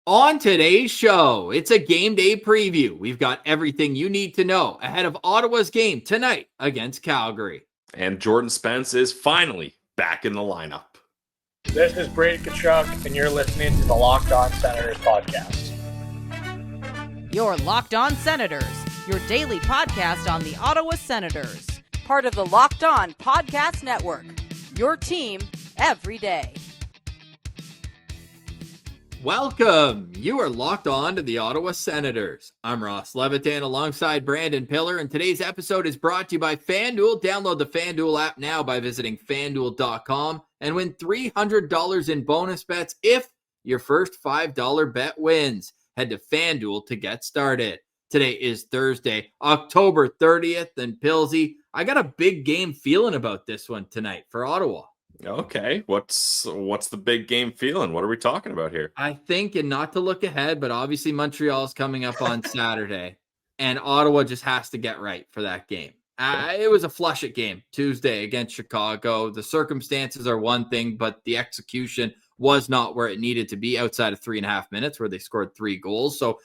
On today's show, it's a game day preview. We've got everything you need to know ahead of Ottawa's game tonight against Calgary. And Jordan Spence is finally back in the lineup. This is Brady Tkachuk, and you're listening to the Locked On Senators podcast. Your Locked On Senators, your daily podcast on the Ottawa Senators. Part of the Locked On Podcast Network, your team every day. Welcome. You are locked on to the Ottawa Senators. I'm Ross Levitan alongside Brandon Piller, and today's episode is brought to you by FanDuel. Download the FanDuel app now by visiting FanDuel.com and win $300 in bonus bets if your first $5 bet wins. Head to FanDuel to get started. Today is Thursday, October 30th, and Pillsy, I got a big game feeling about this one tonight for Ottawa. Okay, what's the big game feeling? What are we talking about here? I think, and not to look ahead, but obviously Montreal's coming up on Saturday, and Ottawa just has to get right for that game. It was a flush-it game Tuesday against Chicago. The circumstances are one thing, but the execution was not where it needed to be outside of 3.5 minutes where they scored 3 goals. So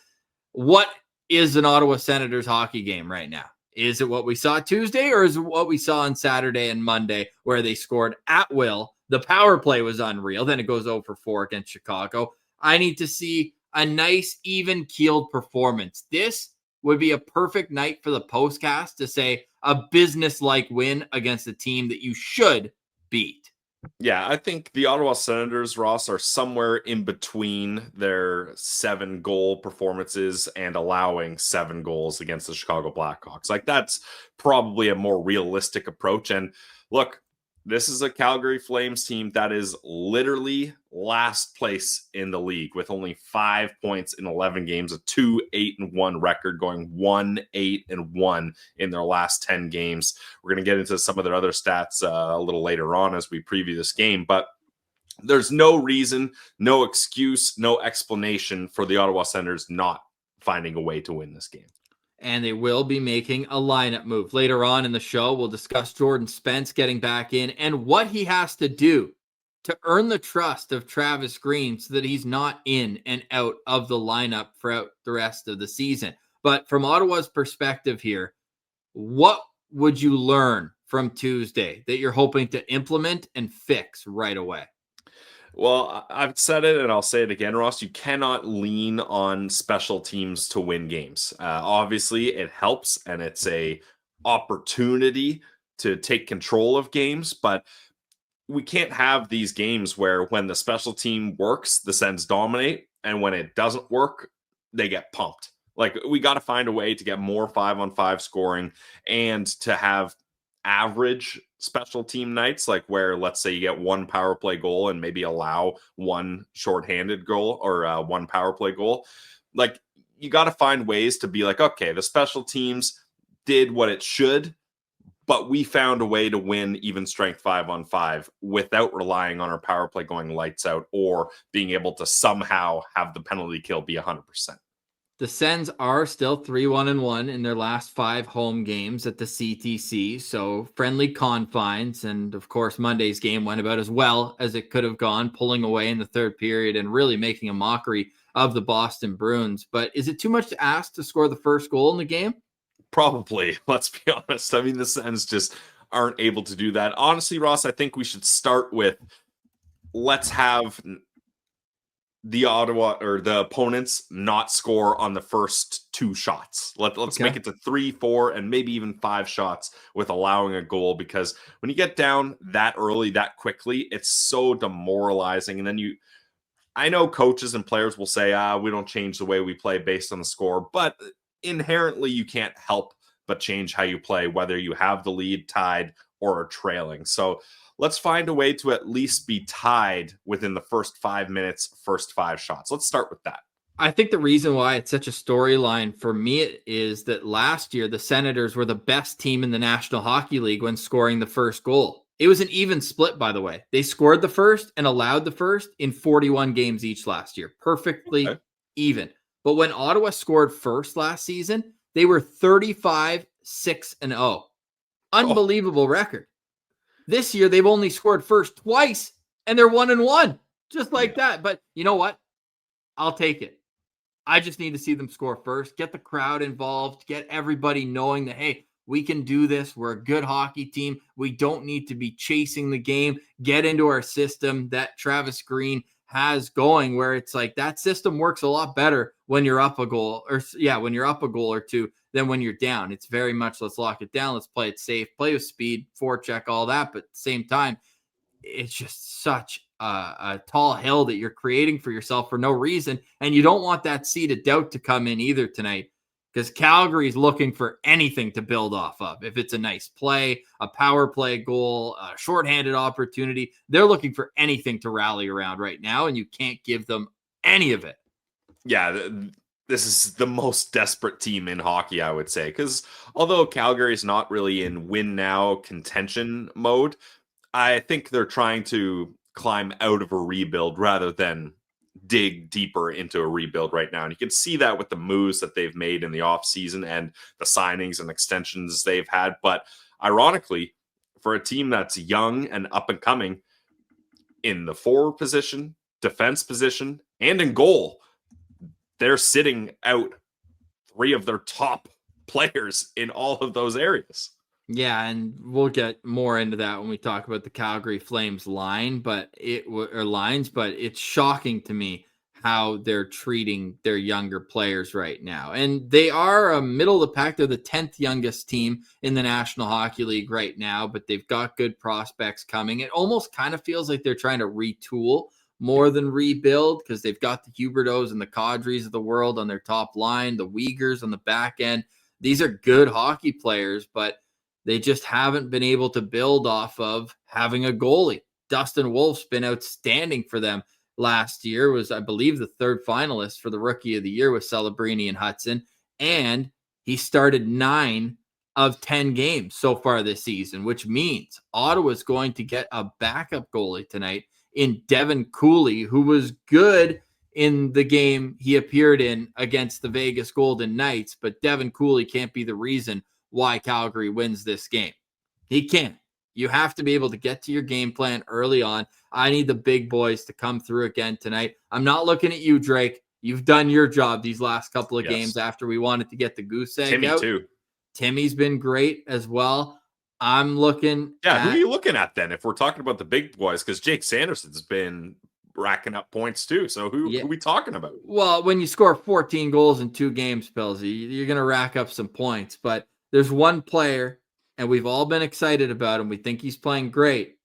what is an Ottawa Senators hockey game right now? Is it what we saw Tuesday, or is it what we saw on Saturday and Monday where they scored at will? The power play was unreal. Then it goes 0-for-4 against Chicago. I need to see a nice, even-keeled performance. This would be a perfect night for the postcast to say a business-like win against a team that you should beat. Yeah, I think the Ottawa Senators, Ross, are somewhere in between their 7-goal performances and allowing 7 goals against the Chicago Blackhawks. Like, that's probably a more realistic approach. And look, this is a Calgary Flames team that is literally last place in the league with only 5 points in 11 games, a 2-8-1 record, going 1-8-1 in their last 10 games. We're going to get into some of their other stats a little later on as we preview this game, but there's no reason, no excuse, no explanation for the Ottawa Senators not finding a way to win this game. And they will be making a lineup move. Later on in the show, we'll discuss Jordan Spence getting back in and what he has to do to earn the trust of Travis Green so that he's not in and out of the lineup throughout the rest of the season. But from Ottawa's perspective here, what would you learn from Tuesday that you're hoping to implement and fix right away? Well, I've said it and I'll say it again, Ross. You cannot lean on special teams to win games. Obviously, it helps and it's a opportunity to take control of games, but we can't have these games where when the special team works, the Sens dominate, and when it doesn't work, they get pumped. Like, we got to find a way to get more 5-on-5 scoring and to have average special team nights, like where, let's say, you get 1 power play goal and maybe allow 1 shorthanded goal or 1 power play goal. Like, you got to find ways to be like, okay, the special teams did what it should, but we found a way to win even strength 5-on-5 without relying on our power play going lights out or being able to somehow have the penalty kill be 100%. The Sens are still 3-1-1 in their last 5 home games at the CTC, so friendly confines. And of course, Monday's game went about as well as it could have gone, pulling away in the third period and really making a mockery of the Boston Bruins. But is it too much to ask to score the first goal in the game? Probably, let's be honest. I mean, the Sens just aren't able to do that. Honestly, Ross, I think we should start with, let's have the Ottawa or the opponents not score on the first 2 shots. Let's make it to 3, 4, and maybe even 5 shots with allowing a goal, because when you get down that early, that quickly, it's so demoralizing. And then I know coaches and players will say, we don't change the way we play based on the score, but inherently you can't help but change how you play, whether you have the lead, tied, or are trailing. So let's find a way to at least be tied within the first 5 minutes, first 5 shots. Let's start with that. I think the reason why it's such a storyline for me is that last year the Senators were the best team in the National Hockey League when scoring the first goal. It was an even split, by the way. They scored the first and allowed the first in 41 games each last year. Perfectly even. But when Ottawa scored first last season, they were 35-6-0. Unbelievable record. This year, they've only scored first twice, and they're 1-1, just like that. But you know what? I'll take it. I just need to see them score first, get the crowd involved, get everybody knowing that, hey, we can do this. We're a good hockey team. We don't need to be chasing the game. Get into our system that Travis Green has going, where it's like that system works a lot better when you're up a goal when you're up a goal or two than when you're down. It's very much, let's lock it down. Let's play it safe, play with speed, forecheck, all that. But at the same time, it's just such a tall hill that you're creating for yourself for no reason. And you don't want that seed of doubt to come in either tonight, because Calgary's looking for anything to build off of. If it's a nice play, a power play goal, a shorthanded opportunity, they're looking for anything to rally around right now, and you can't give them any of it. Yeah, this is the most desperate team in hockey, I would say, because although Calgary is not really in win now contention mode, I think they're trying to climb out of a rebuild rather than dig deeper into a rebuild right now. And you can see that with the moves that they've made in the offseason and the signings and extensions they've had. But ironically, for a team that's young and up and coming in the forward position, defense position, and in goal, they're sitting out 3 of their top players in all of those areas. Yeah, and we'll get more into that when we talk about the Calgary Flames lines, but it's shocking to me how they're treating their younger players right now. And they are a middle of the pack. They're the 10th youngest team in the National Hockey League right now, but they've got good prospects coming. It almost kind of feels like they're trying to retool more than rebuild, because they've got the Hubertos and the Kadris of the world on their top line, the Uyghurs on the back end. These are good hockey players, but they just haven't been able to build off of having a goalie. Dustin Wolf's been outstanding for them last year, was, I believe, the 3rd finalist for the Rookie of the Year with Celebrini and Hudson. And he started 9 of 10 games so far this season, which means Ottawa's going to get a backup goalie tonight in Devin Cooley, who was good in the game he appeared in against the Vegas Golden Knights. But Devin Cooley can't be the reason why Calgary wins this game. He can't. You have to be able to get to your game plan early on. I need the big boys to come through again tonight. I'm not looking at you, Drake. You've done your job these last couple of games after we wanted to get the goose egg Timmy out. too. Timmy's been great as well. I'm looking who are you looking at then if we're talking about the big boys? Because Jake Sanderson's been racking up points too. So who are we talking about? Well, when you score 14 goals in 2 games, Pillsy, you're going to rack up some points. But there's one player, and we've all been excited about him. We think he's playing great.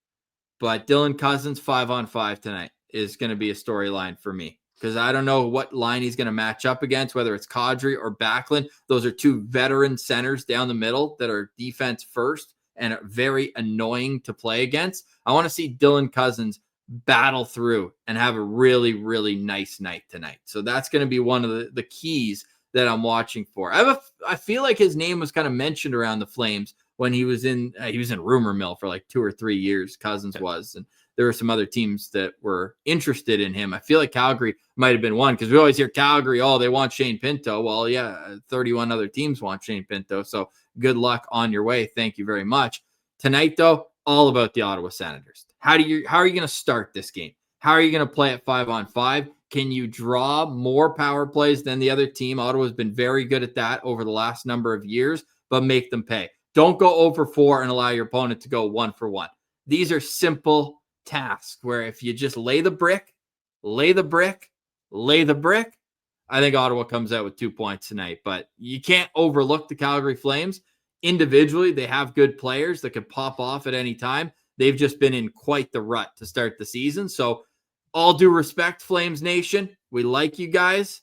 But Dylan Cousins 5-on-5 tonight is going to be a storyline for me, because I don't know what line he's going to match up against, whether it's Kadri or Backlund. Those are 2 veteran centers down the middle that are defense first and are very annoying to play against. I want to see Dylan Cousins battle through and have a really, really nice night tonight. So that's going to be one of the keys that I'm watching for. I feel like his name was kind of mentioned around the Flames when he was in rumor mill for like 2 or 3 years. Cousins was, and there were some other teams that were interested in him. I feel like Calgary might have been one, because we always hear Calgary, oh, they want Shane Pinto. Well, yeah, 31 other teams want Shane Pinto. So good luck on your way. Thank you very much. Tonight, though, all about the Ottawa Senators. How are you going to start this game? How are you going to play at 5-on-5? Can you draw more power plays than the other team? Ottawa's been very good at that over the last number of years, but make them pay. Don't go 0-for-4 and allow your opponent to go 1-for-1. These are simple tasks where if you just lay the brick, I think Ottawa comes out with 2 points tonight. But you can't overlook the Calgary Flames. Individually, they have good players that could pop off at any time. They've just been in quite the rut to start the season. So all due respect, Flames Nation, we like you guys.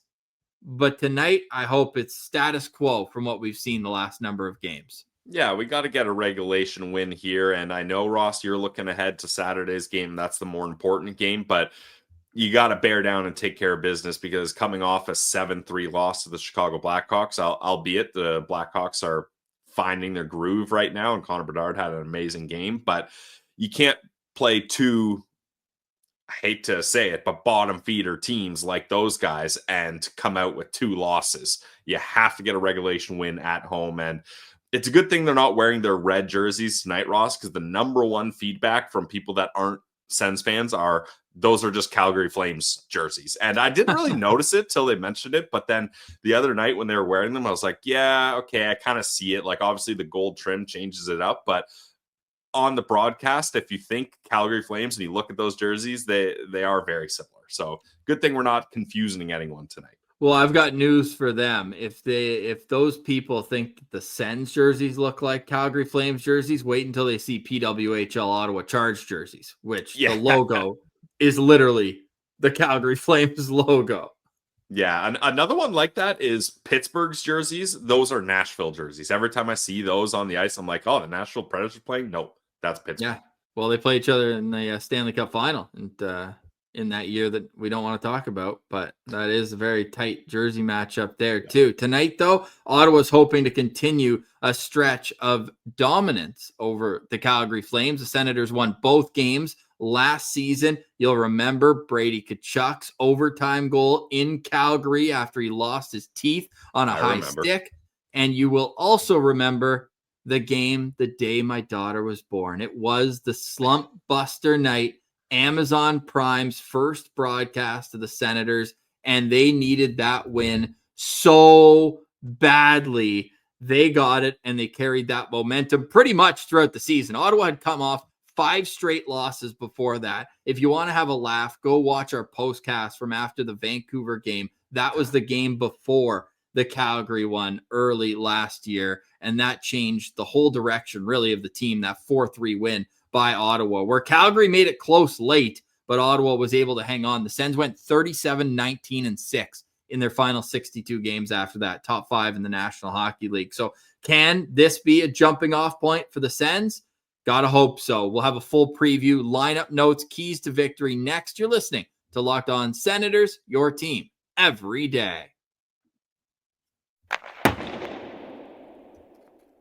But tonight, I hope it's status quo from what we've seen the last number of games. Yeah, we got to get a regulation win here. And I know, Ross, you're looking ahead to Saturday's game. That's the more important game. But you got to bear down and take care of business, because coming off a 7-3 loss to the Chicago Blackhawks, albeit the Blackhawks are finding their groove right now, and Connor Bedard had an amazing game. But you can't play 2, I hate to say it, but bottom feeder teams like those guys and come out with 2 losses. You have to get a regulation win at home. And it's a good thing they're not wearing their red jerseys tonight, Ross, because the number one feedback from people that aren't Sens fans are those are just Calgary Flames jerseys. And I didn't really notice it till they mentioned it. But then the other night when they were wearing them, I was like, yeah, okay, I kind of see it. Like, obviously the gold trim changes it up, but on the broadcast, if you think Calgary Flames and you look at those jerseys, they are very similar. So good thing we're not confusing anyone tonight. Well, I've got news for them. If those people think the Sens jerseys look like Calgary Flames jerseys, wait until they see PWHL Ottawa Charge jerseys, which the logo is literally the Calgary Flames logo. Yeah, and another one like that is Pittsburgh's jerseys. Those are Nashville jerseys. Every time I see those on the ice, I'm like, oh, the Nashville Predators playing? No, that's Pittsburgh. Yeah, well, they play each other in the Stanley Cup final, and in that year that we don't want to talk about, but that is a very tight jersey matchup there too. Tonight, though, Ottawa's hoping to continue a stretch of dominance over the Calgary Flames. The Senators won both games last season. You'll remember Brady Tkachuk's overtime goal in Calgary after he lost his teeth on a high stick. And you will also remember the game the day my daughter was born. It was the slump buster night, Amazon Prime's first broadcast of the Senators, and they needed that win so badly. They got it, and they carried that momentum pretty much throughout the season. Ottawa had come off 5 straight losses before that. If you want to have a laugh, go watch our postcast from after the Vancouver game. That was the game before the Calgary one early last year, and that changed the whole direction, really, of the team, that 4-3 win by Ottawa, where Calgary made it close late, but Ottawa was able to hang on. The Sens went 37-19-6 in their final 62 games after that, top 5 in the National Hockey League. So can this be a jumping off point for the Sens? Gotta hope so. We'll have a full preview, lineup notes, keys to victory next. You're listening to Locked On Senators, your team every day.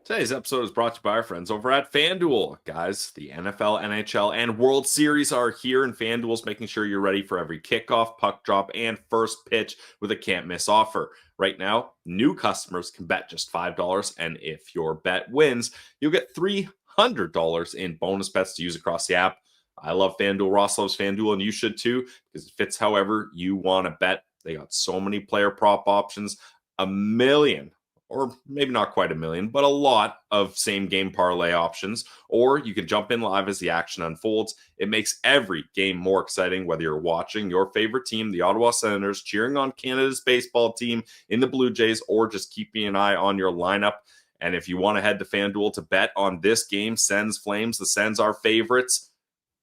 Today's episode is brought to you by our friends over at FanDuel. Guys, the NFL, NHL, and World Series are here, and FanDuel's making sure you're ready for every kickoff, puck drop, and first pitch with a can't-miss offer. Right now, new customers can bet just $5, and if your bet wins, you'll get $300 in bonus bets to use across the app. I love FanDuel. Ross loves FanDuel, and you should too, because it fits however you want to bet. They got so many player prop options, 1 million, or maybe not quite 1 million, but a lot of same game parlay options, or you can jump in live as the action unfolds. It makes every game more exciting, whether you're watching your favorite team, the Ottawa Senators, cheering on Canada's baseball team in the Blue Jays, or just keeping an eye on your lineup. And if you want to head to FanDuel to bet on this game, Sens Flames, the Sens are favorites,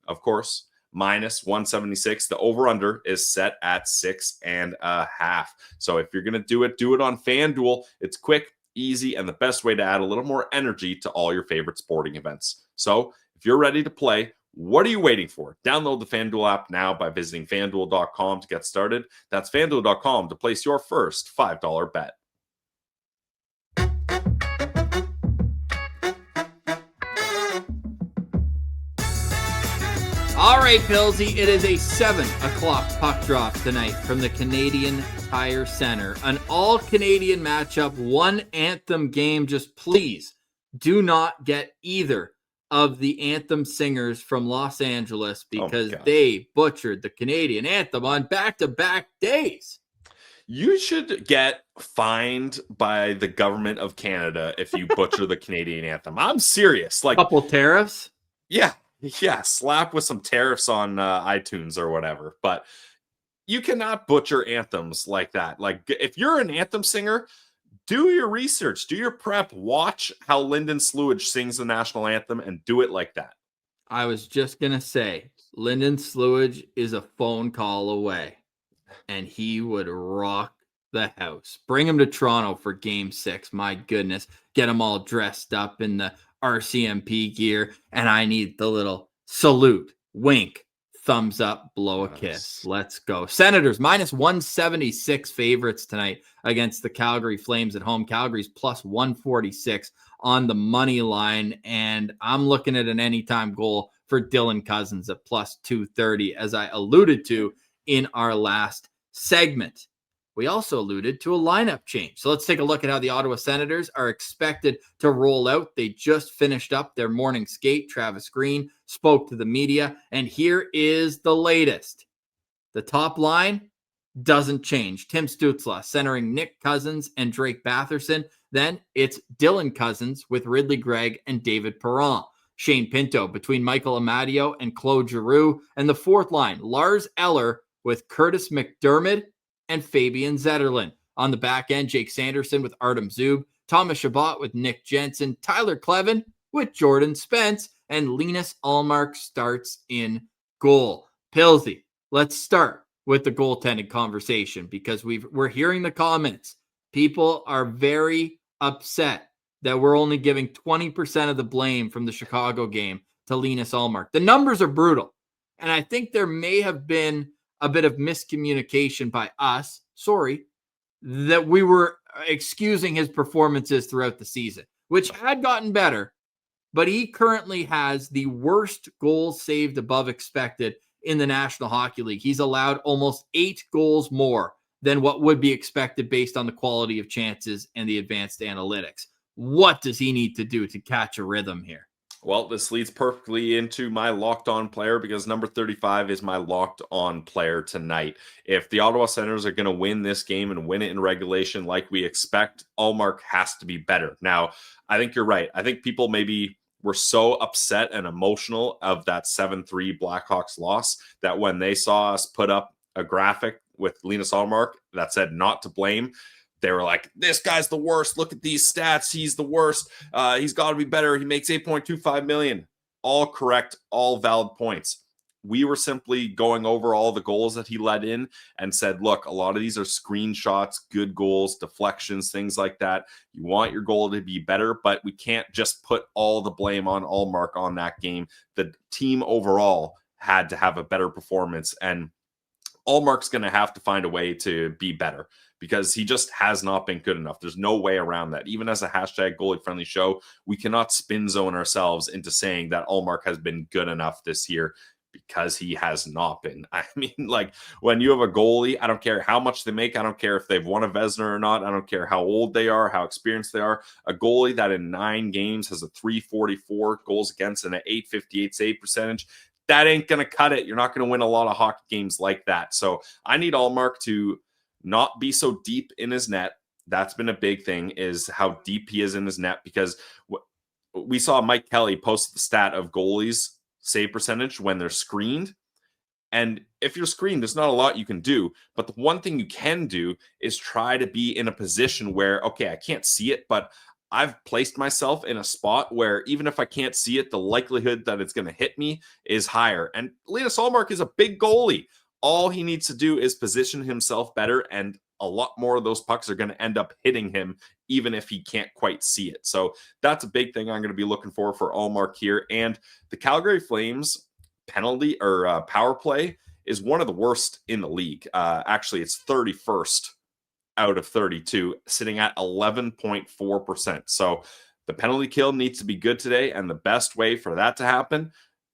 of course, minus 176. The over-under is set at 6.5. So if you're going to do it on FanDuel. It's quick, easy, and the best way to add a little more energy to all your favorite sporting events. So if you're ready to play, what are you waiting for? Download the FanDuel app now by visiting FanDuel.com to get started. That's FanDuel.com to place your first $5 bet. All right, Pillsy, it is a 7 o'clock puck drop tonight from the Canadian Tire Center. An all-Canadian matchup, one anthem game. Just please do not get either of the anthem singers from Los Angeles because they butchered the Canadian anthem on back-to-back days. You should get fined by the government of Canada if you butcher the Canadian anthem. I'm serious. Like, couple tariffs? Yeah, slap with some tariffs on iTunes or whatever. But you cannot butcher anthems like that. Like, if you're an anthem singer, do your research, do your prep, watch how Lyndon Slewage sings the national anthem and do it like that. I was just going to say, Lyndon Slewage is a phone call away, and he would rock the house. Bring him to Toronto for Game 6. My goodness. Get him all dressed up in the RCMP gear, and I need the little salute, wink, thumbs up, blow a kiss. Let's go. Senators minus 176 favorites tonight against the Calgary Flames at home. Calgary's plus 146 on the money line, and I'm looking at an anytime goal for Dylan Cousins at plus 230, as I alluded to in our last segment. we also alluded to a lineup change. So let's take a look at how the Ottawa Senators are expected to roll out. They just finished up their morning skate. Travis Green spoke to the media, and here is the latest. The top line doesn't change. Tim Stützle centering Nick Cousins and Drake Batherson. Then it's Dylan Cousins with Ridley Gregg and David Perron. Shane Pinto between Michael Amadio and Claude Giroux. And the fourth line, Lars Eller with Curtis McDermott and Fabian Zetterlund. On the back end, Jake Sanderson with Artem Zub, Thomas Chabot with Nick Jensen, Tyler Klevin with Jordan Spence, and Linus Ullmark starts in goal. Pilsy, let's start with the goaltending conversation because we're hearing the comments. People are very upset that we're only giving 20% of the blame from the Chicago game to Linus Ullmark. The numbers are brutal, and I think there may have been a bit of miscommunication by us, that we were excusing his performances throughout the season, which had gotten better, but he currently has the worst goals saved above expected in the National Hockey League. He's allowed almost 8 goals more than what would be expected based on the quality of chances and the advanced analytics. What does he need to do to catch a rhythm here? Well, this leads perfectly into my locked on player because number 35 is my locked on player tonight. If the Ottawa Senators are going to win this game and win it in regulation like we expect, Ullmark has to be better. Now, I think you're right. I think people maybe were so upset and emotional of that 7-3 Blackhawks loss that when they saw us put up a graphic with Linus Ullmark that said not to blame, they were like, this guy's the worst. Look at these stats. He's the worst. He's got to be better. He makes $8.25 million. All correct, all valid points. We were simply going over all the goals that he let in and said, look, a lot of these are screenshots, good goals, deflections, things like that. You want your goal to be better, but we can't just put all the blame on Ullmark on that game. The team overall had to have a better performance, and Ullmark's going to have to find a way to be better because he just has not been good enough. There's no way around that. Even as a hashtag goalie friendly show, we cannot spin zone ourselves into saying that Ullmark has been good enough this year because he has not been. I mean, like when you have a goalie, I don't care how much they make. I don't care if they've won a Vezina or not. I don't care how old they are, how experienced they are. A goalie that in 9 games has a 344 goals against and an 858 save percentage, that ain't going to cut it. You're not going to win a lot of hockey games like that. So I need Ullmark to not be so deep in his net. That's been a big thing, is how deep he is in his net, because we saw Mike Kelly post the stat of goalies' save percentage when they're screened. And if you're screened, there's not a lot you can do. But the one thing you can do is try to be in a position where, okay, I can't see it, but I've placed myself in a spot where even if I can't see it, the likelihood that it's going to hit me is higher. And Linus Ullmark is a big goalie. All he needs to do is position himself better, and a lot more of those pucks are going to end up hitting him, even if he can't quite see it. So that's a big thing I'm going to be looking for Ullmark here. And the Calgary Flames penalty or power play is one of the worst in the league. Actually, it's 31st out of 32, sitting at 11.4%. So the penalty kill needs to be good today. And the best way for that to happen,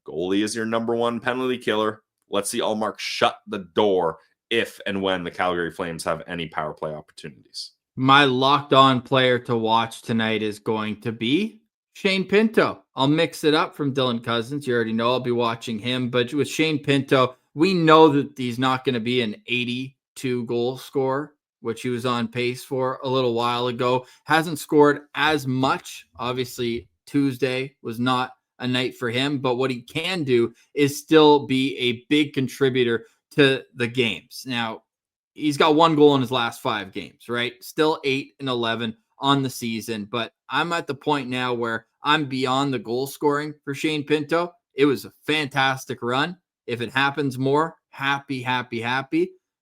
goalie is your number one penalty killer. Let's see Ullmark shut the door if and when the Calgary Flames have any power play opportunities. My locked on player to watch tonight is going to be Shane Pinto. I'll mix it up from Dylan Cousins. You already know I'll be watching him. But with Shane Pinto, we know that he's not going to be an 82 goal scorer, which he was on pace for a little while ago. Hasn't scored as much. Obviously, Tuesday was not a night for him, but what he can do is still be a big contributor to the games. Now, he's got 1 goal in his last 5 games, right? Still 8-11 on the season, but I'm at the point now where I'm beyond the goal scoring for Shane Pinto. It was a fantastic run. If it happens more, happy,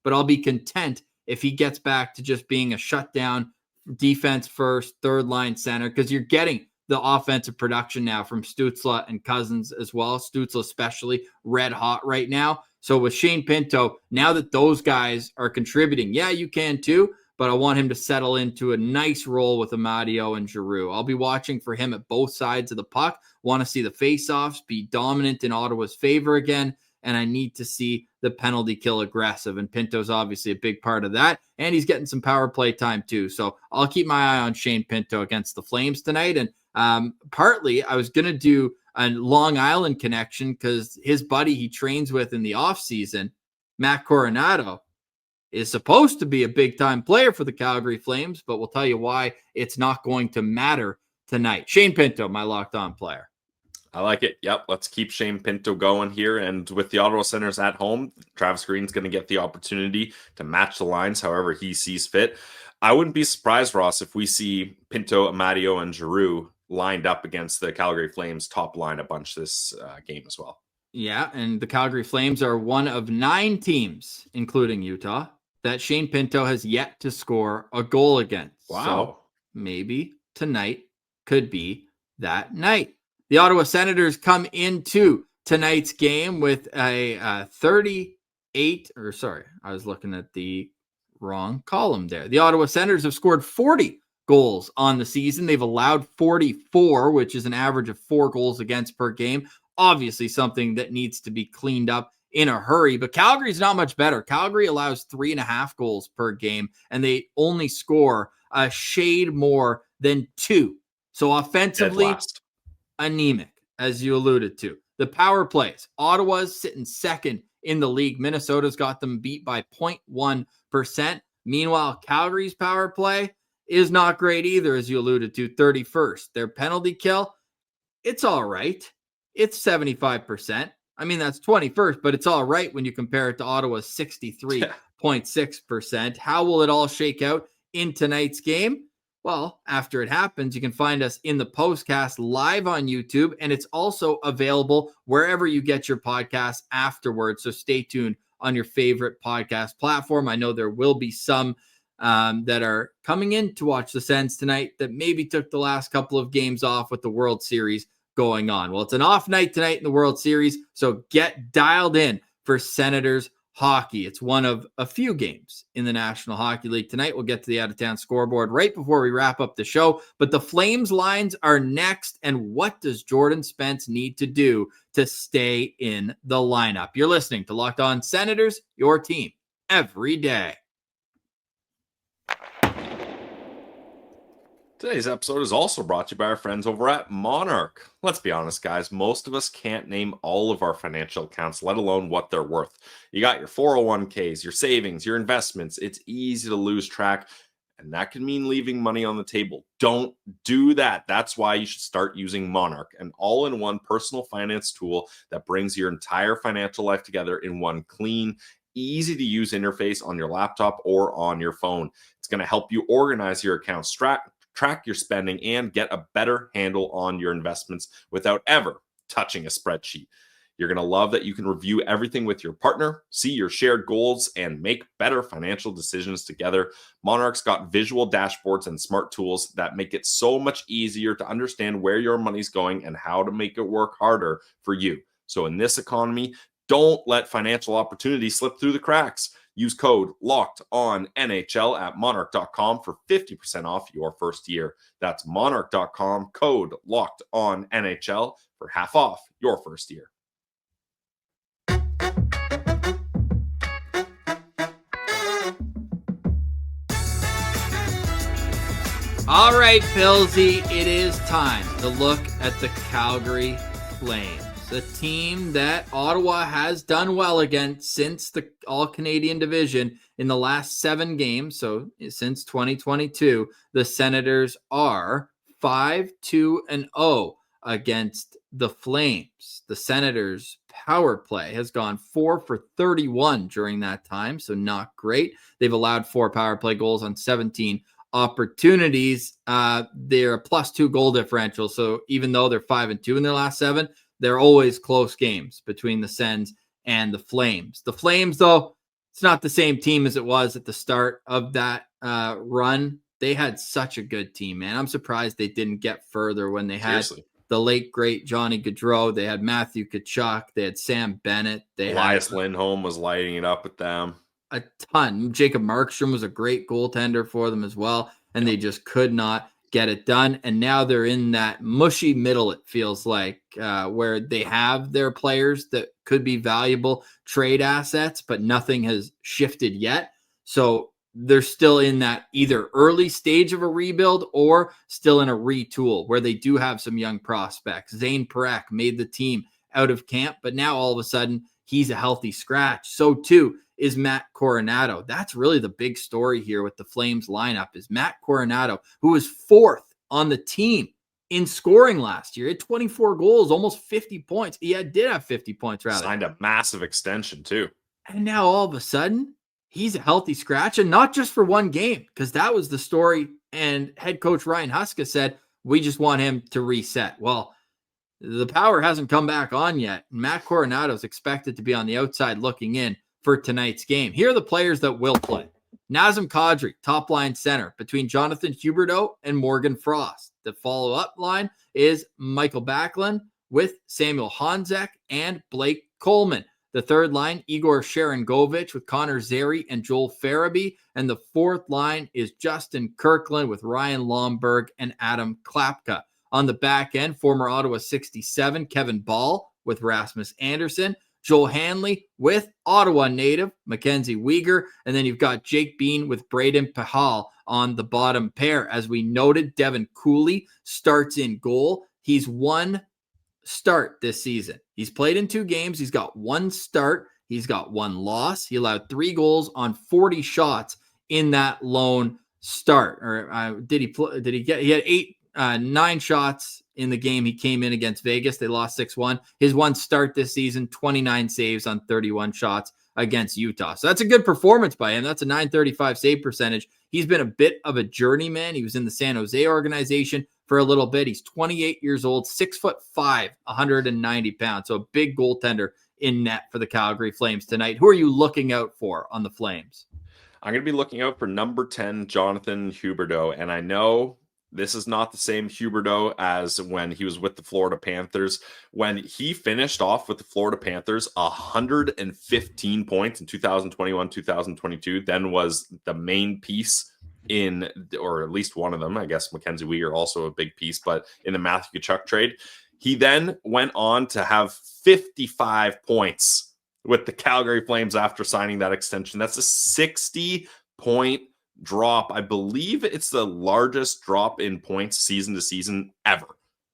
but I'll be content if he gets back to just being a shutdown defense first, third line center, because you're getting the offensive production now from Stützle and Cousins as well. Stützle especially red hot right now. So with Shane Pinto, now that those guys are contributing, yeah, you can too, but I want him to settle into a nice role with Amadio and Giroux. I'll be watching for him at both sides of the puck. Want to see the faceoffs be dominant in Ottawa's favor again. and I need to see the penalty kill aggressive. And Pinto's obviously a big part of that, and he's getting some power play time too. So I'll keep my eye on Shane Pinto against the Flames tonight. And partly I was going to do a Long Island connection because his buddy he trains with in the offseason, Matt Coronado, is supposed to be a big-time player for the Calgary Flames, but we'll tell you why it's not going to matter tonight. Shane Pinto, my locked-on player. I like it. Yep, let's keep Shane Pinto going here. And with the Ottawa Senators at home, Travis Green's going to get the opportunity to match the lines however he sees fit. I wouldn't be surprised, Ross, if we see Pinto, Amadio, and Giroux lined up against the Calgary Flames top line a bunch this game as well. Yeah, and the Calgary Flames are one of 9 teams, including Utah, that Shane Pinto has yet to score a goal against. Wow. So maybe tonight could be that night. The Ottawa Senators come into tonight's game with a 38, or sorry, I was looking at the wrong column there. The Ottawa Senators have scored 40 goals on the season. They've allowed 44, which is an average of 4 goals against per game. Obviously something that needs to be cleaned up in a hurry, but Calgary's not much better. Calgary allows 3.5 goals per game, and they only score a shade more than 2. So offensively, anemic, as you alluded to. The power plays, Ottawa's sitting second in the league. Minnesota's got them beat by 0.1%. Meanwhile, Calgary's power play is not great either, as you alluded to, 31st. Their penalty kill, it's all right. It's 75%. I mean, that's 21st, but it's all right when you compare it to Ottawa's 63.6%. How will it all shake out in tonight's game? Well, after it happens, you can find us in the postcast live on YouTube, and it's also available wherever you get your podcasts afterwards. So stay tuned on your favorite podcast platform. I know there will be some that are coming in to watch the Sens tonight that maybe took the last couple of games off with the World Series going on. Well, it's an off night tonight in the World Series, so get dialed in for Senators hockey. It's one of a few games in the National Hockey League tonight. We'll get to the out-of-town scoreboard right before we wrap up the show, but the Flames lines are next, and what does Jordan Spence need to do to stay in the lineup? You're listening to Locked On Senators, your team every day. Today's episode is also brought to you by our friends over at Monarch. Let's be honest, guys. Most of us can't name all of our financial accounts, let alone what they're worth. You got your 401ks, your savings, your investments. It's easy to lose track, and that can mean leaving money on the table. Don't do that. That's why you should start using Monarch, an all-in-one personal finance tool that brings your entire financial life together in one clean, easy-to-use interface on your laptop or on your phone. It's going to help you organize your accounts, track your spending, and get a better handle on your investments without ever touching a spreadsheet. You're going to love that you can review everything with your partner, see your shared goals, and make better financial decisions together. Monarch's got visual dashboards and smart tools that make it so much easier to understand where your money's going and how to make it work harder for you. So in this economy, don't let financial opportunities slip through the cracks. Use code LOCKEDONNHL at monarch.com for 50% off your first year. That's monarch.com, code LOCKEDONNHL for half off your first year. All right, Pillsy, it is time to look at the Calgary Flames. The team that Ottawa has done well against since the All-Canadian division in the last 7 games. So since 2022, the Senators are 5-2-0 against the Flames. The Senators' power play has gone 4 for 31 during that time, so not great. They've allowed 4 power play goals on 17 opportunities. They're a +2 goal differential, so even though they're 5-2 in their last 7, they're always close games between the Sens and the Flames. The Flames, though, it's not the same team as it was at the start of that run. They had such a good team, man. I'm surprised they didn't get further when they had the late, great Johnny Gaudreau. They had Matthew Tkachuk. They had Sam Bennett. Elias Lindholm was lighting it up with them. A ton. Jacob Markstrom was a great goaltender for them as well, and they just could not get it done. And now they're in that mushy middle, it feels like, where they have their players that could be valuable trade assets, but nothing has shifted yet. So they're still in that either early stage of a rebuild or still in a retool where they do have some young prospects. Zane Parekh made the team out of camp, but now all of a sudden he's a healthy scratch. So too is Matt Coronato. That's really the big story here with the Flames lineup is Matt Coronato, who was 4th on the team in scoring last year. He had 24 goals, almost 50 points. He did have 50 points, rather. Signed a massive extension, too. And now all of a sudden, he's a healthy scratch, and not just for one game, because that was the story. And head coach Ryan Huska said, we just want him to reset. Well, the power hasn't come back on yet. Matt Coronato is expected to be on the outside looking in for tonight's game. Here are the players that will play. Nazem Kadri, top line center, between Jonathan Huberdeau and Morgan Frost. The follow-up line is Michael Backlund with Samuel Honzek and Blake Coleman. The third line, Igor Sharangovich with Connor Zary and Joel Farabee. And the fourth line is Justin Kirkland with Ryan Lomberg and Adam Klapka. On the back end, former Ottawa 67, Kevin Ball with Rasmus Anderson. Joel Hanley with Ottawa native Mackenzie Weegar. And then you've got Jake Bean with Braden Pahal on the bottom pair. As we noted, Devin Cooley starts in goal. He's one start this season. He's played in 2 games. He's got 1 start. He's got 1 loss. He allowed 3 goals on 40 shots in that lone start. Or he had 9 shots in the game he came in against Vegas. They lost 6-1. His 1 start this season, 29 saves on 31 shots against Utah. So that's a good performance by him. That's a .935 save percentage. He's been a bit of a journeyman. He was in the San Jose organization for a little bit. He's 28 years old, 6'5", 190 pounds. So a big goaltender in net for the Calgary Flames tonight. Who are you looking out for on the Flames? I'm going to be looking out for number 10, Jonathan Huberdeau. And I know this is not the same Huberdeau as when he was with the Florida Panthers. When he finished off with the Florida Panthers, 115 points in 2021, 2022, then was the main piece in, or at least one of them, I guess Mackenzie Weegar also a big piece, but in the Matthew Tkachuk trade. He then went on to have 55 points with the Calgary Flames after signing that extension. That's a 60-point drop. I believe it's the largest drop in points season to season ever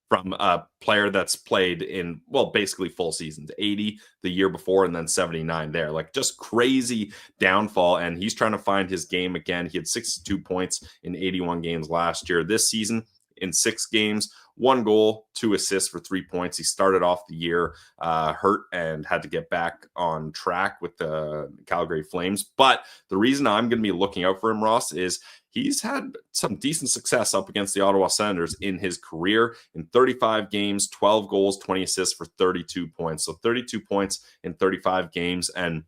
from a player that's played in, well, basically full seasons, 80 the year before and then 79 there. Like, just crazy downfall. And he's trying to find his game again. He had 62 points in 81 games last year. This season, in 6 games, 1 goal, 2 assists for 3 points. He started off the year hurt and had to get back on track with the Calgary Flames. But the reason I'm going to be looking out for him, Ross, is he's had some decent success up against the Ottawa Senators in his career. In 35 games, 12 goals, 20 assists for 32 points. So 32 points in 35 games. And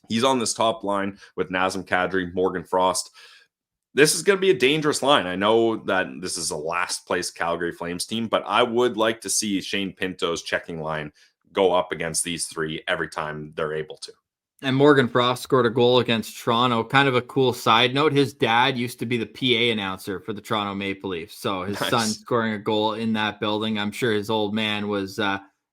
he's on this top line with Nazem Kadri, Morgan Frost. This is going to be a dangerous line. I know that this is a last place Calgary Flames team, but I would like to see Shane Pinto's checking line go up against these 3 every time they're able to. And Morgan Frost scored a goal against Toronto. Kind of a cool side note. His dad used to be the PA announcer for the Toronto Maple Leafs. So his son scoring a goal in that building. I'm sure his old man was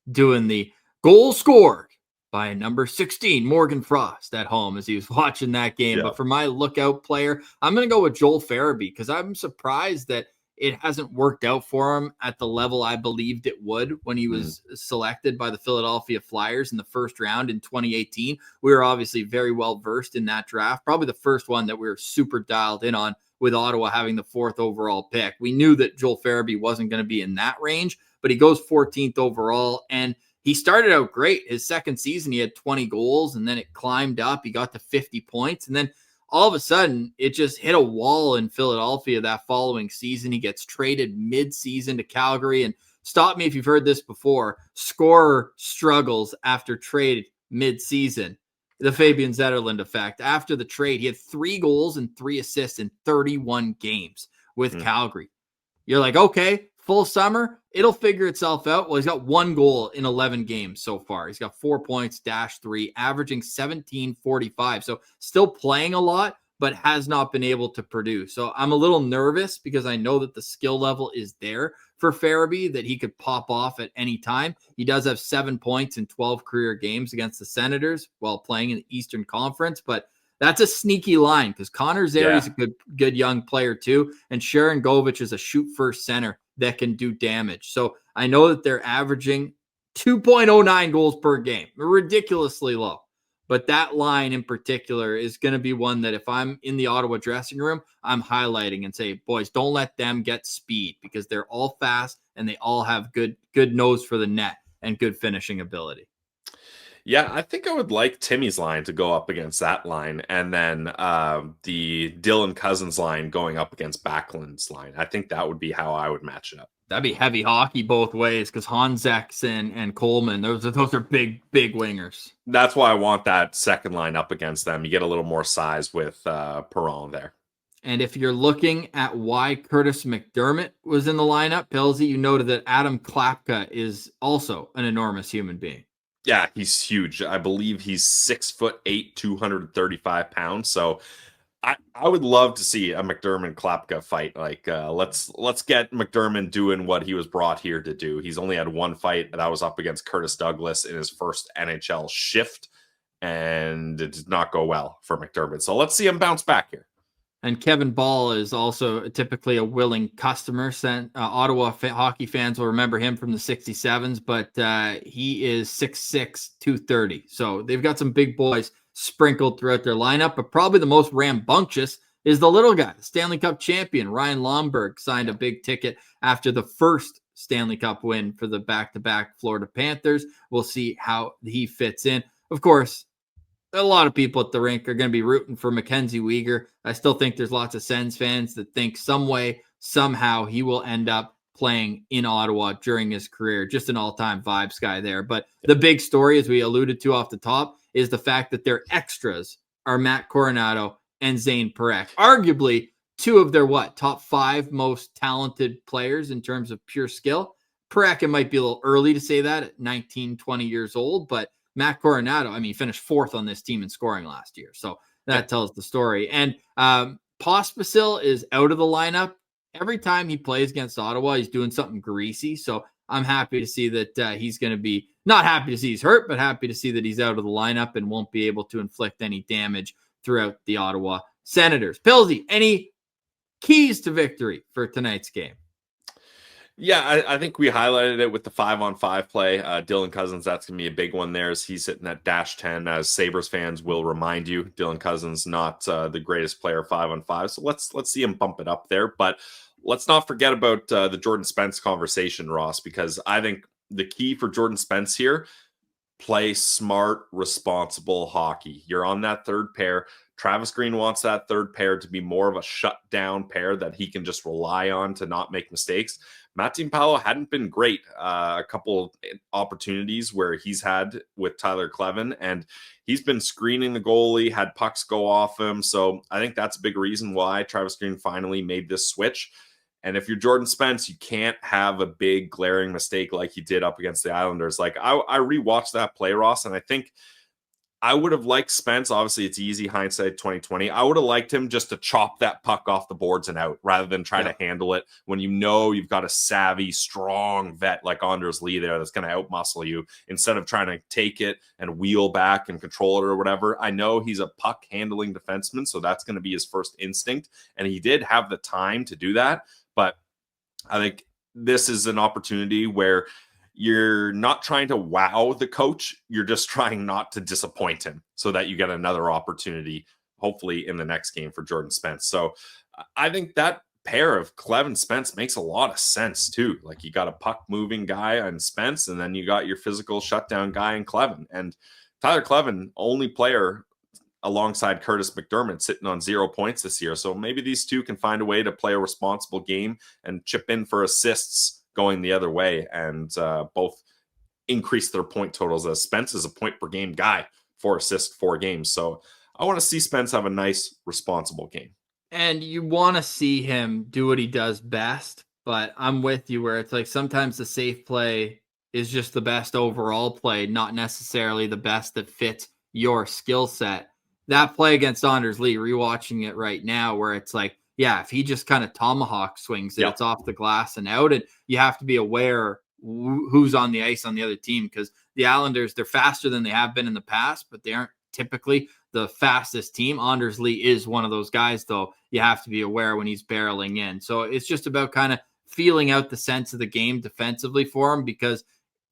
doing the goal scored by number 16, Morgan Frost, at home as he was watching that game. Yeah. But for my lookout player, I'm going to go with Joel Farabee because I'm surprised that it hasn't worked out for him at the level I believed it would when he was selected by the Philadelphia Flyers in the first round in 2018. We were obviously very well versed in that draft, probably the first one that we were super dialed in on with Ottawa having the 4th overall pick. We knew that Joel Farabee wasn't going to be in that range, but he goes 14th overall, and he started out great. His second season, he had 20 goals, and then it climbed up. He got to 50 points, and then all of a sudden, it just hit a wall in Philadelphia that following season. He gets traded mid-season to Calgary, and stop me if you've heard this before, scorer struggles after trade mid-season. The Fabian Zetterlund effect. After the trade, he had 3 goals and 3 assists in 31 games with Calgary. You're like, okay, full summer, it'll figure itself out. Well, he's got 1 goal in 11 games so far. He's got 4 points, -3, averaging 17.45. So still playing a lot, but has not been able to produce. So I'm a little nervous because I know that the skill level is there for Farabee, that he could pop off at any time. He does have 7 points in 12 career games against the Senators while playing in the Eastern Conference, but that's a sneaky line because Connor Zary is a good young player too, and Sharon Govich is a shoot-first center that can do damage. So I know that they're averaging 2.09 goals per game, ridiculously low. But that line in particular is going to be one that if I'm in the Ottawa dressing room, I'm highlighting and say, boys, don't let them get speed because they're all fast and they all have good nose for the net and good finishing ability. Yeah, I think I would like Timmy's line to go up against that line, and then the Dylan Cousins line going up against Backlund's line. I think that would be how I would match it up. That'd be heavy hockey both ways because Honzek and Coleman, those are big wingers. That's why I want that second line up against them. You get a little more size with Perron there. And if you're looking at why Curtis McDermott was in the lineup, Pilsy, you noted that Adam Klapka is also an enormous human being. Yeah, he's huge. I believe he's 6'8", 235 pounds. So I would love to see a McDermott Klapka fight. Like, let's get McDermott doing what he was brought here to do. He's only had one fight, and that was up against Curtis Douglas in his first NHL shift, and it did not go well for McDermott. So let's see him bounce back here. And Kevin Ball is also typically a willing customer. Ottawa hockey fans will remember him from the 67s, but he is 6'6", 230. So they've got some big boys sprinkled throughout their lineup, but probably the most rambunctious is the little guy, the Stanley Cup champion. Ryan Lomberg signed a big ticket after the first Stanley Cup win for the back-to-back Florida Panthers. We'll see how he fits in. Of course, a lot of people at the rink are going to be rooting for Mackenzie Weegar. I still think there's lots of Sens fans that think some way, somehow he will end up playing in Ottawa during his career. Just an all-time vibes guy there. But the big story, as we alluded to off the top, is the fact that their extras are Matt Coronato and Zane Parekh. Arguably, two of their top 5 most talented players in terms of pure skill. Parekh, it might be a little early to say that at 19, 20 years old, but Matt Coronato, he finished 4th on this team in scoring last year. So that tells the story. And Pospisil is out of the lineup. Every time he plays against Ottawa, he's doing something greasy. So I'm happy to see that he's going to be, not happy to see he's hurt, but happy to see that he's out of the lineup and won't be able to inflict any damage throughout the Ottawa Senators. Pilsy, any keys to victory for tonight's game? Yeah, I think we highlighted it with the 5-on-5 play. Dylan Cousins, that's going to be a big one there as he's sitting at -10. As Sabres fans will remind you, Dylan Cousins not the greatest player 5-on-5. So let's see him bump it up there. But let's not forget about the Jordan Spence conversation, Ross, because I think the key for Jordan Spence here, play smart, responsible hockey. You're on that third pair. Travis Green wants that third pair to be more of a shutdown pair that he can just rely on to not make mistakes. Martin Paolo hadn't been great a couple of opportunities where he's had with Tyler Kleven, and he's been screening the goalie, had pucks go off him. So I think that's a big reason why Travis Green finally made this switch. And if you're Jordan Spence, you can't have a big glaring mistake like he did up against the Islanders. Like I rewatched that play, Ross, and I think I would have liked Spence. Obviously, it's easy hindsight 2020. I would have liked him just to chop that puck off the boards and out rather than try to handle it when you know you've got a savvy, strong vet like Anders Lee there that's going to outmuscle you instead of trying to take it and wheel back and control it or whatever. I know he's a puck handling defenseman, so that's going to be his first instinct. And he did have the time to do that. But I think this is an opportunity where you're not trying to wow the coach. You're just trying not to disappoint him so that you get another opportunity, hopefully in the next game for Jordan Spence. So I think that pair of Kleven Spence makes a lot of sense too. Like you got a puck moving guy on Spence, and then you got your physical shutdown guy in Kleven. And Tyler Kleven, only player alongside Curtis McDermott, sitting on 0 points this year. So maybe these two can find a way to play a responsible game and chip in for assists going the other way, and both increase their point totals, as Spence is a point per game guy, 4 assists, 4 games. So I want to see Spence have a nice, responsible game. And you want to see him do what he does best, but I'm with you where it's like sometimes the safe play is just the best overall play, not necessarily the best that fits your skill set. that play against Anders Lee, rewatching it right now, where it's like, yeah, if he just kind of tomahawk swings it, it's off the glass and out. And you have to be aware who's on the ice on the other team, because the Islanders, they're faster than they have been in the past, but they aren't typically the fastest team. Anders Lee is one of those guys, though. You have to be aware when he's barreling in. So it's just about kind of feeling out the sense of the game defensively for him, because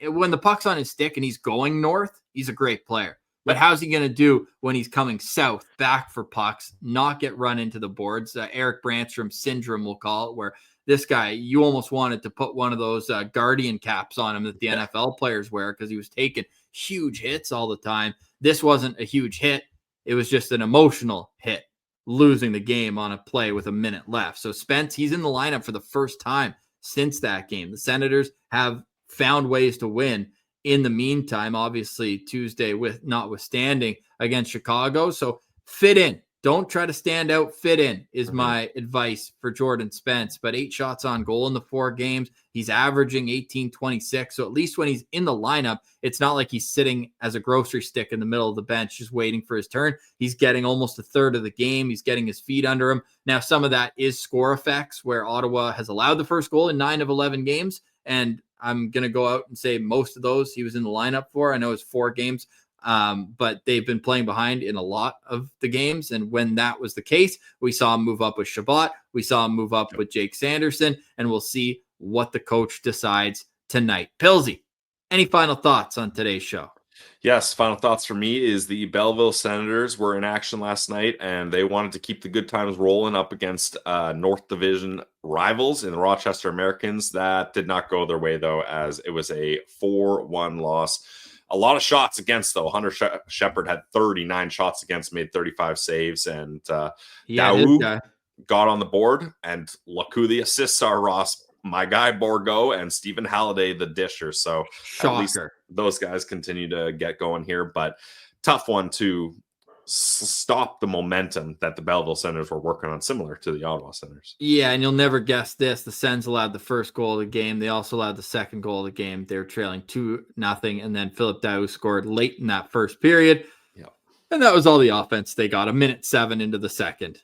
when the puck's on his stick and he's going north, he's a great player. But how's he going to do when he's coming south, back for pucks, not get run into the boards? Eric Brandstrom syndrome, we'll call it, where this guy, you almost wanted to put one of those guardian caps on him that the NFL players wear, because he was taking huge hits all the time. This wasn't a huge hit. It was just an emotional hit, losing the game on a play with a minute left. So Spence, he's in the lineup for the first time since that game. The Senators have found ways to win in the meantime, obviously Tuesday with notwithstanding against Chicago. So fit in. Don't try to stand out. Fit in is my advice for Jordan Spence. But 8 shots on goal in the 4 games. He's averaging 18-26. So at least when he's in the lineup, it's not like he's sitting as a grocery stick in the middle of the bench just waiting for his turn. He's getting almost a third of the game. He's getting his feet under him. Now, some of that is score effects, where Ottawa has allowed the first goal in 9 of 11 games. And I'm going to go out and say most of those he was in the lineup for. I know it's 4 games. But they've been playing behind in a lot of the games. And when that was the case, we saw him move up with Shabbat. We saw him move up with Jake Sanderson, and we'll see what the coach decides tonight. Pilsy, any final thoughts on today's show? Yes, final thoughts for me is the Belleville Senators were in action last night, and they wanted to keep the good times rolling up against North Division rivals in the Rochester Americans. That did not go their way, though, as it was a 4-1 loss. A lot of shots against, though. Hunter Shepard had 39 shots against, made 35 saves, and Daou got on the board. And look who the assists are, Ross. My guy Borgo and Stephen Halliday, the disher. So Shocker. At least those guys continue to get going here. But tough one to stop the momentum that the Belleville Senators were working on, similar to the Ottawa Senators. Yeah, and you'll never guess this. The Sens allowed the first goal of the game. They also allowed the second goal of the game. They were trailing 2-0, and then Philip Daou scored late in that first period. Yeah, and that was all the offense they got. 1:07 into the second.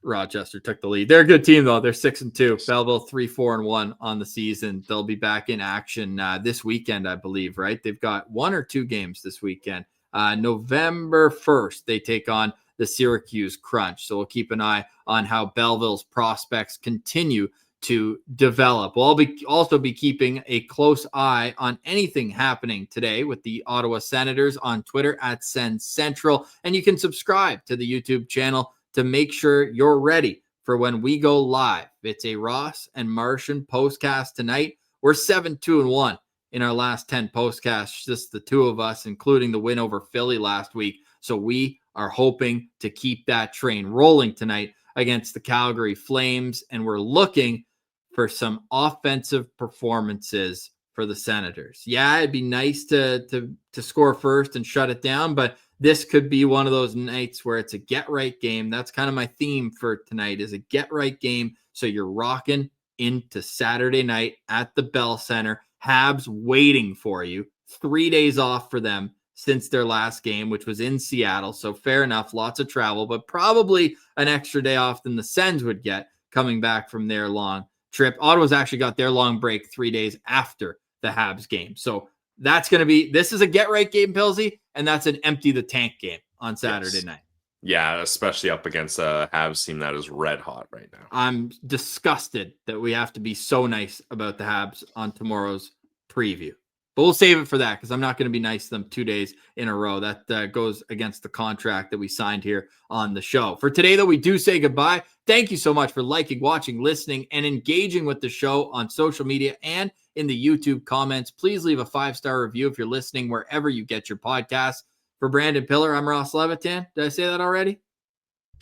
Rochester took the lead. They're a good team, though. They're 6-2. Belleville 3-4-1 on the season. They'll be back in action this weekend, I believe, right? They've got 1 or 2 games this weekend. November 1st, they take on the Syracuse Crunch. So we'll keep an eye on how Belleville's prospects continue to develop. We'll also be keeping a close eye on anything happening today with the Ottawa Senators on Twitter at Sens Central. And you can subscribe to the YouTube channel to make sure you're ready for when we go live. It's a Ross and Martian postcast tonight. We're 7-2-1 in our last 10 postcasts, just the two of us, including the win over Philly last week. So we are hoping to keep that train rolling tonight against the Calgary Flames, and we're looking for some offensive performances for the Senators. Yeah, it'd be nice to score first and shut it down, but this could be one of those nights where it's a get-right game. That's kind of my theme for tonight, is a get-right game. So you're rocking into Saturday night at the Bell Center. Habs waiting for you. 3 days off for them since their last game, which was in Seattle. So fair enough, lots of travel, but probably an extra day off than the Sens would get coming back from their long trip. Ottawa's actually got their long break 3 days after the Habs game. So that's going to be, this is a get-right game, Pilsy, and that's an empty the tank game on Saturday night. Yeah, especially up against a Habs team that is red hot right now. I'm disgusted that we have to be so nice about the Habs on tomorrow's preview. But we'll save it for that, because I'm not going to be nice to them 2 days in a row. That goes against the contract that we signed here on the show. For today, though, we do say goodbye. Thank you so much for liking, watching, listening, and engaging with the show on social media and in the YouTube comments. Please leave a 5-star review if you're listening wherever you get your podcasts. For Brandon Piller, I'm Ross Levitan. Did I say that already?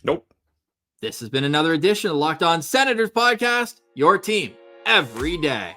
Nope. This has been another edition of Locked On Senators podcast, your team every day.